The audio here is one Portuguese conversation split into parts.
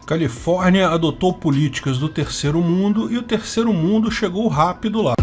Califórnia adotou políticas do terceiro mundo e o terceiro mundo chegou rápido lá.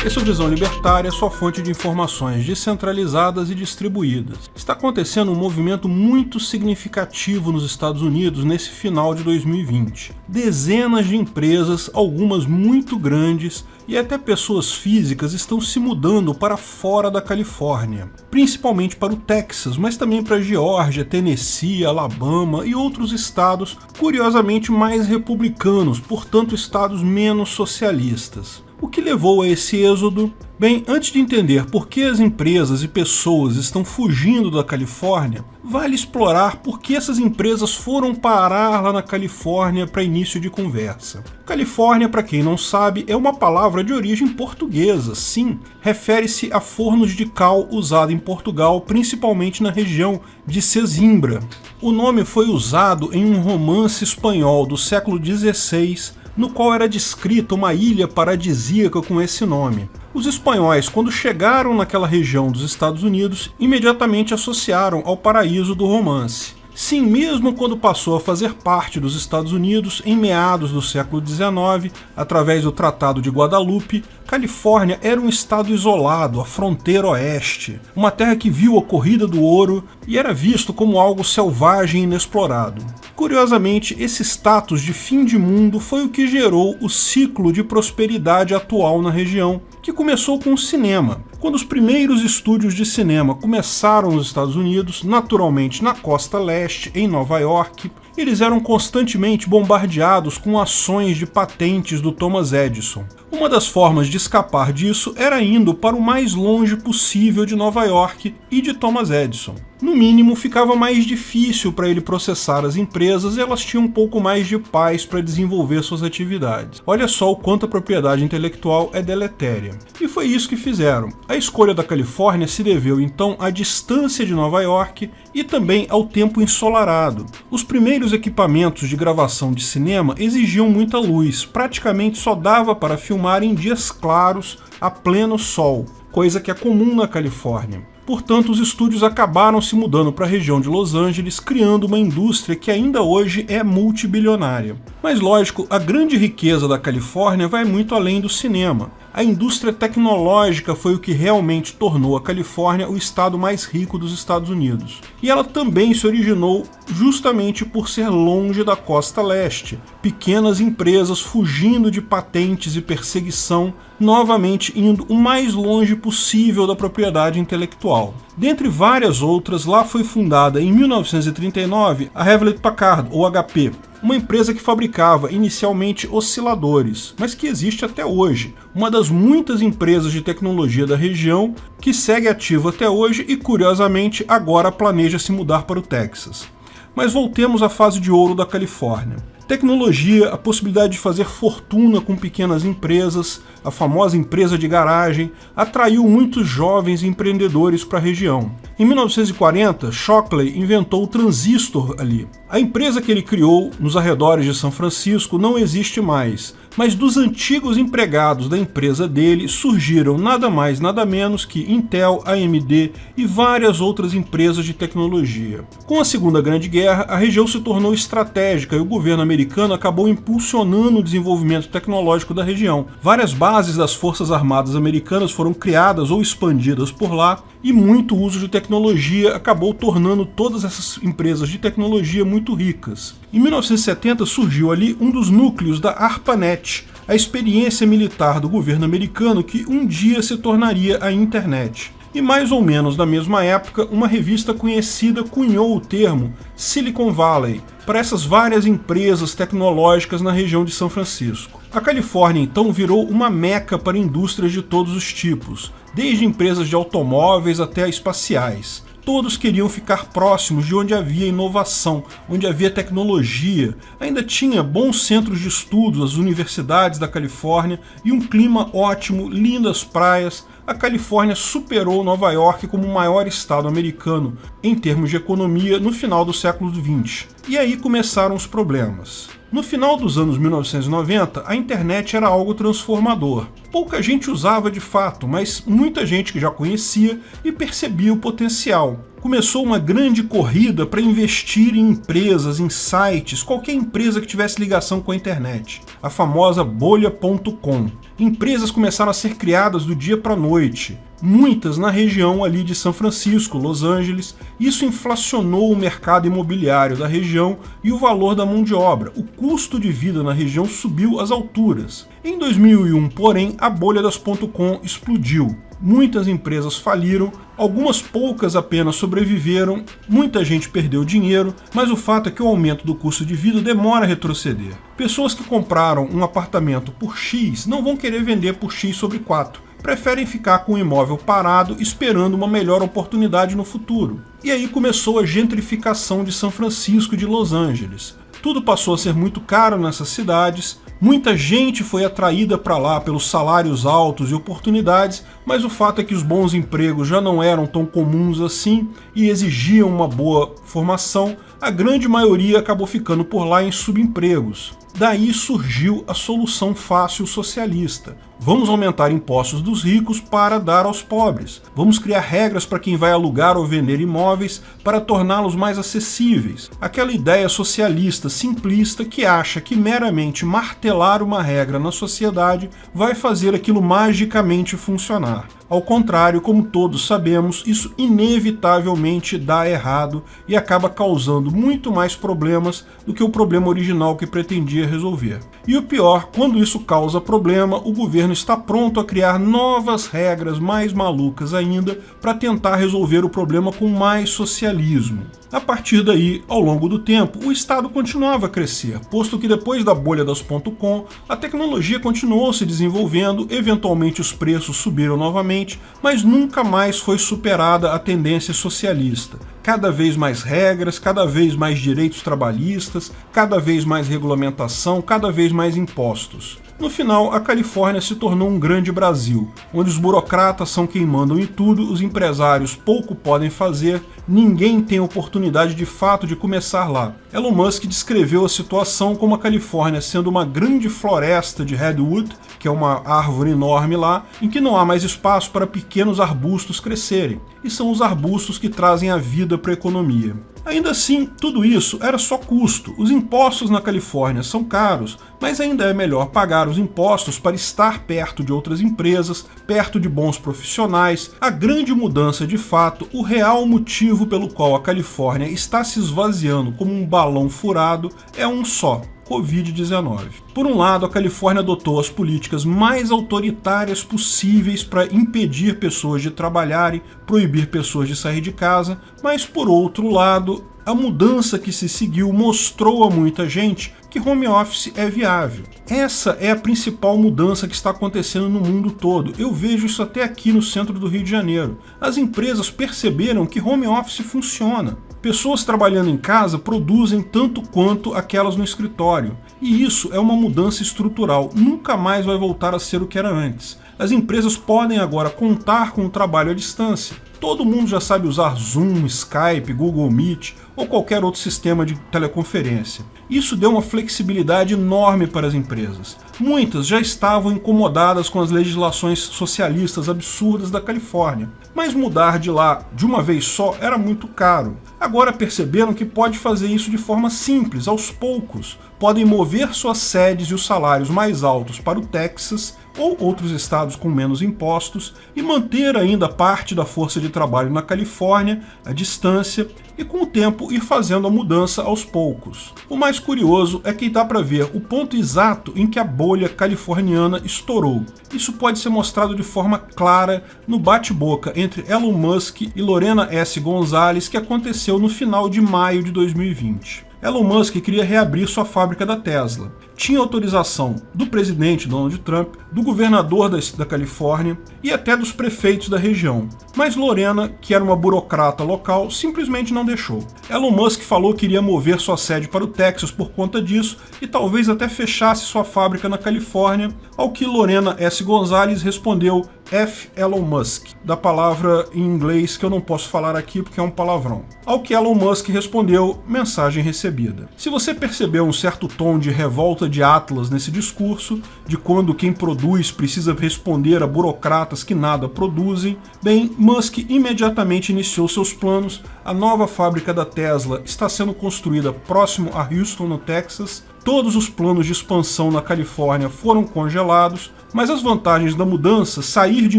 Esse é o Visão Libertária, sua fonte de informações descentralizadas e distribuídas. Está acontecendo um movimento muito significativo nos Estados Unidos nesse final de 2020. Dezenas de empresas, algumas muito grandes, e até pessoas físicas estão se mudando para fora da Califórnia, principalmente para o Texas, mas também para a Geórgia, Tennessee, Alabama e outros estados, curiosamente mais republicanos, portanto estados menos socialistas. O que levou a esse êxodo? Bem, antes de entender por que as empresas e pessoas estão fugindo da Califórnia, vale explorar por que essas empresas foram parar lá na Califórnia para início de conversa. Califórnia, para quem não sabe, é uma palavra de origem portuguesa, sim, refere-se a fornos de cal usado em Portugal, principalmente na região de Sesimbra. O nome foi usado em um romance espanhol do século XVI, no qual era descrita uma ilha paradisíaca com esse nome. Os espanhóis, quando chegaram naquela região dos Estados Unidos, imediatamente associaram ao paraíso do romance. Sim, mesmo quando passou a fazer parte dos Estados Unidos, em meados do século XIX, através do Tratado de Guadalupe, Califórnia era um estado isolado, a fronteira oeste, uma terra que viu a corrida do ouro e era visto como algo selvagem e inexplorado. Curiosamente, esse status de fim de mundo foi o que gerou o ciclo de prosperidade atual na região, que começou com o cinema. Quando os primeiros estúdios de cinema começaram nos Estados Unidos, naturalmente na costa leste, em Nova York, eles eram constantemente bombardeados com ações de patentes do Thomas Edison. Uma das formas de escapar disso era indo para o mais longe possível de Nova York e de Thomas Edison. No mínimo, ficava mais difícil para ele processar as empresas e elas tinham um pouco mais de paz para desenvolver suas atividades. Olha só o quanto a propriedade intelectual é deletéria. E foi isso que fizeram. A escolha da Califórnia se deveu então à distância de Nova York e também ao tempo ensolarado. Os primeiros equipamentos de gravação de cinema exigiam muita luz, praticamente só dava para filmar em dias claros, a pleno sol, coisa que é comum na Califórnia. Portanto, os estúdios acabaram se mudando para a região de Los Angeles, criando uma indústria que ainda hoje é multibilionária. Mas lógico, a grande riqueza da Califórnia vai muito além do cinema. A indústria tecnológica foi o que realmente tornou a Califórnia o estado mais rico dos Estados Unidos. E ela também se originou justamente por ser longe da costa leste. Pequenas empresas fugindo de patentes e perseguição, novamente indo o mais longe possível da propriedade intelectual. Dentre várias outras, lá foi fundada em 1939 a Hewlett Packard, ou HP, uma empresa que fabricava inicialmente osciladores, mas que existe até hoje, uma das muitas empresas de tecnologia da região que segue ativa até hoje e, curiosamente, agora planeja se mudar para o Texas. Mas voltemos à fase de ouro da Califórnia. Tecnologia, a possibilidade de fazer fortuna com pequenas empresas, a famosa empresa de garagem, atraiu muitos jovens empreendedores para a região. Em 1940, Shockley inventou o transistor ali. A empresa que ele criou nos arredores de São Francisco não existe mais, mas dos antigos empregados da empresa dele surgiram nada mais nada menos que Intel, AMD e várias outras empresas de tecnologia. Com a Segunda Grande Guerra, a região se tornou estratégica e o governo americano acabou impulsionando o desenvolvimento tecnológico da região. Várias bases das Forças Armadas americanas foram criadas ou expandidas por lá e muito uso de tecnologia acabou tornando todas essas empresas de tecnologia muito ricas. Em 1970 surgiu ali um dos núcleos da ARPANET, a experiência militar do governo americano que um dia se tornaria a internet. E mais ou menos na mesma época, uma revista conhecida cunhou o termo Silicon Valley para essas várias empresas tecnológicas na região de São Francisco. A Califórnia então virou uma meca para indústrias de todos os tipos, desde empresas de automóveis até espaciais. Todos queriam ficar próximos de onde havia inovação, onde havia tecnologia. Ainda tinha bons centros de estudos, as universidades da Califórnia e um clima ótimo, lindas praias. A Califórnia superou Nova York como o maior estado americano em termos de economia no final do século XX. E aí começaram os problemas. No final dos anos 1990, a internet era algo transformador. Pouca gente usava de fato, mas muita gente que já conhecia e percebia o potencial. Começou uma grande corrida para investir em empresas, em sites, qualquer empresa que tivesse ligação com a internet. A famosa bolha.com. Empresas começaram a ser criadas do dia para a noite. Muitas na região ali de São Francisco, Los Angeles. Isso inflacionou o mercado imobiliário da região e o valor da mão de obra. O custo de vida na região subiu às alturas. Em 2001, porém, a bolha das .com explodiu. Muitas empresas faliram, algumas poucas apenas sobreviveram, muita gente perdeu dinheiro, mas o fato é que o aumento do custo de vida demora a retroceder. Pessoas que compraram um apartamento por X não vão querer vender por X sobre 4. Preferem ficar com o imóvel parado esperando uma melhor oportunidade no futuro. E aí começou a gentrificação de São Francisco e de Los Angeles. Tudo passou a ser muito caro nessas cidades, muita gente foi atraída para lá pelos salários altos e oportunidades, mas o fato é que os bons empregos já não eram tão comuns assim e exigiam uma boa formação. A grande maioria acabou ficando por lá em subempregos. Daí surgiu a solução fácil socialista. Vamos aumentar impostos dos ricos para dar aos pobres. Vamos criar regras para quem vai alugar ou vender imóveis para torná-los mais acessíveis. Aquela ideia socialista simplista que acha que meramente martelar uma regra na sociedade vai fazer aquilo magicamente funcionar. Ao contrário, como todos sabemos, isso inevitavelmente dá errado e acaba causando muito mais problemas do que o problema original que pretendia resolver. E o pior, quando isso causa problema, o governo está pronto a criar novas regras mais malucas ainda para tentar resolver o problema com mais socialismo. A partir daí, ao longo do tempo, o Estado continuava a crescer, posto que depois da bolha das .com, a tecnologia continuou se desenvolvendo, eventualmente os preços subiram novamente, mas nunca mais foi superada a tendência socialista. Cada vez mais regras, cada vez mais direitos trabalhistas, cada vez mais regulamentação, cada vez mais impostos. No final, a Califórnia se tornou um grande Brasil, onde os burocratas são quem mandam em tudo, os empresários pouco podem fazer, ninguém tem oportunidade de fato de começar lá. Elon Musk descreveu a situação como a Califórnia sendo uma grande floresta de redwood, que é uma árvore enorme lá, em que não há mais espaço para pequenos arbustos crescerem, e são os arbustos que trazem a vida para a economia. Ainda assim, tudo isso era só custo. Os impostos na Califórnia são caros, mas ainda é melhor pagar os impostos para estar perto de outras empresas, perto de bons profissionais. A grande mudança de fato, o real motivo pelo qual a Califórnia está se esvaziando como um balão furado é um só: Covid-19. Por um lado, a Califórnia adotou as políticas mais autoritárias possíveis para impedir pessoas de trabalharem, proibir pessoas de sair de casa, mas por outro lado, a mudança que se seguiu mostrou a muita gente que home office é viável. Essa é a principal mudança que está acontecendo no mundo todo. Eu vejo isso até aqui no centro do Rio de Janeiro. As empresas perceberam que home office funciona. Pessoas trabalhando em casa produzem tanto quanto aquelas no escritório. E isso é uma mudança estrutural. Nunca mais vai voltar a ser o que era antes. As empresas podem agora contar com o trabalho à distância. Todo mundo já sabe usar Zoom, Skype, Google Meet ou qualquer outro sistema de teleconferência. Isso deu uma flexibilidade enorme para as empresas. Muitas já estavam incomodadas com as legislações socialistas absurdas da Califórnia, mas mudar de lá de uma vez só era muito caro. Agora perceberam que pode fazer isso de forma simples, aos poucos. Podem mover suas sedes e os salários mais altos para o Texas ou outros estados com menos impostos e manter ainda parte da força de trabalho na Califórnia, à distância, e com o tempo ir fazendo a mudança aos poucos. O mais curioso é que dá para ver o ponto exato em que a bolha californiana estourou. Isso pode ser mostrado de forma clara no bate-boca entre Elon Musk e Lorena S. Gonzalez, que aconteceu no final de maio de 2020. Elon Musk queria reabrir sua fábrica da Tesla. Tinha autorização do presidente Donald Trump, do governador da Califórnia e até dos prefeitos da região. Mas Lorena, que era uma burocrata local, simplesmente não deixou. Elon Musk falou que iria mover sua sede para o Texas por conta disso e talvez até fechasse sua fábrica na Califórnia, ao que Lorena S. Gonzalez respondeu F. Elon Musk, da palavra em inglês que eu não posso falar aqui porque é um palavrão. Ao que Elon Musk respondeu, mensagem recebida. Se você percebeu um certo tom de revolta de Atlas nesse discurso, de quando quem produz precisa responder a burocratas que nada produzem, bem, Musk imediatamente iniciou seus planos. A nova fábrica da Tesla está sendo construída próximo a Houston, no Texas. Todos os planos de expansão na Califórnia foram congelados, mas as vantagens da mudança, sair de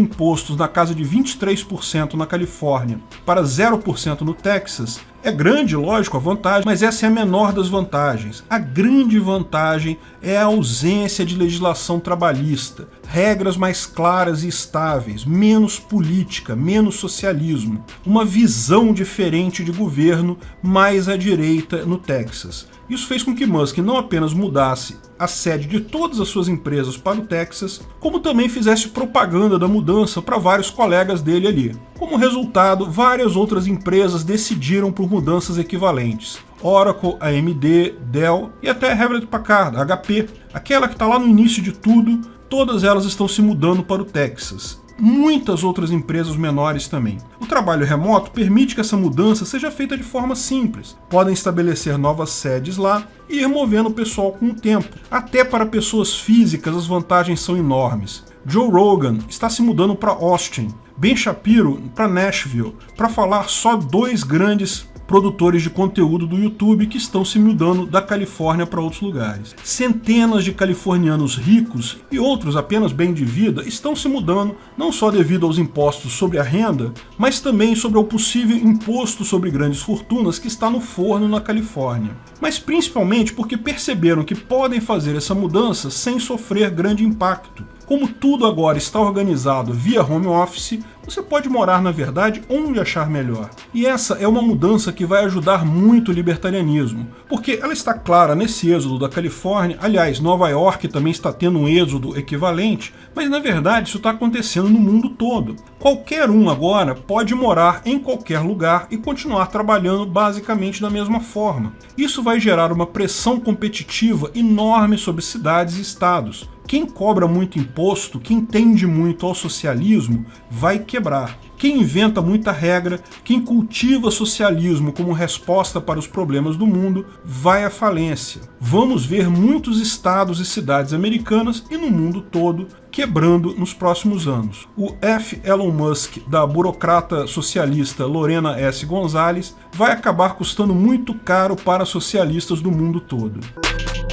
impostos na casa de 23% na Califórnia para 0% no Texas, é grande, lógico, a vantagem, mas essa é a menor das vantagens. A grande vantagem é a ausência de legislação trabalhista, regras mais claras e estáveis, menos política, menos socialismo, uma visão diferente de governo mais à direita no Texas. Isso fez com que Musk não apenas mudasse a sede de todas as suas empresas para o Texas, como também fizesse propaganda da mudança para vários colegas dele ali. Como resultado, várias outras empresas decidiram por mudanças equivalentes. Oracle, AMD, Dell e até Hewlett Packard, HP, aquela que está lá no início de tudo, todas elas estão se mudando para o Texas. Muitas outras empresas menores também. O trabalho remoto permite que essa mudança seja feita de forma simples. Podem estabelecer novas sedes lá e ir movendo o pessoal com o tempo. Até para pessoas físicas as vantagens são enormes. Joe Rogan está se mudando para Austin, Ben Shapiro para Nashville, para falar só dois grandes produtores de conteúdo do YouTube que estão se mudando da Califórnia para outros lugares. Centenas de californianos ricos e outros apenas bem de vida estão se mudando não só devido aos impostos sobre a renda, mas também sobre o possível imposto sobre grandes fortunas que está no forno na Califórnia. Mas principalmente porque perceberam que podem fazer essa mudança sem sofrer grande impacto. Como tudo agora está organizado via home office, você pode morar, na verdade, onde achar melhor. E essa é uma mudança que vai ajudar muito o libertarianismo, porque ela está clara nesse êxodo da Califórnia. Aliás, Nova York também está tendo um êxodo equivalente, mas na verdade isso está acontecendo no mundo todo. Qualquer um agora pode morar em qualquer lugar e continuar trabalhando basicamente da mesma forma. Isso vai gerar uma pressão competitiva enorme sobre cidades e estados. Quem cobra muito imposto, quem tende muito ao socialismo, vai quebrar. Quem inventa muita regra, quem cultiva socialismo como resposta para os problemas do mundo, vai à falência. Vamos ver muitos estados e cidades americanas e no mundo todo quebrando nos próximos anos. O F. Elon Musk, da burocrata socialista Lorena S. Gonzalez, vai acabar custando muito caro para socialistas do mundo todo.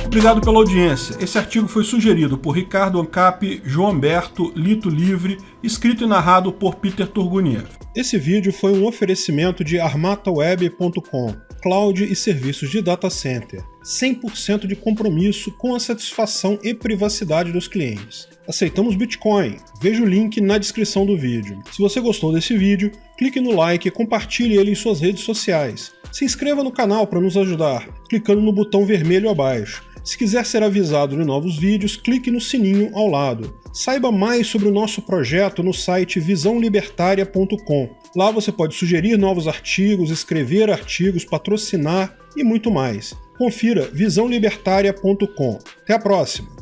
Obrigado pela audiência. Esse artigo foi sugerido por Ricardo Ancap, João Humberto, Lito Livre, escrito e narrado por Peter Turguniev. Esse vídeo foi um oferecimento de armataweb.com, cloud e serviços de data center, 100% de compromisso com a satisfação e privacidade dos clientes. Aceitamos Bitcoin, veja o link na descrição do vídeo. Se você gostou desse vídeo, clique no like e compartilhe ele em suas redes sociais. Se inscreva no canal para nos ajudar, clicando no botão vermelho abaixo. Se quiser ser avisado de novos vídeos, clique no sininho ao lado. Saiba mais sobre o nosso projeto no site visãolibertaria.com. Lá você pode sugerir novos artigos, escrever artigos, patrocinar e muito mais. Confira visãolibertaria.com. Até a próxima!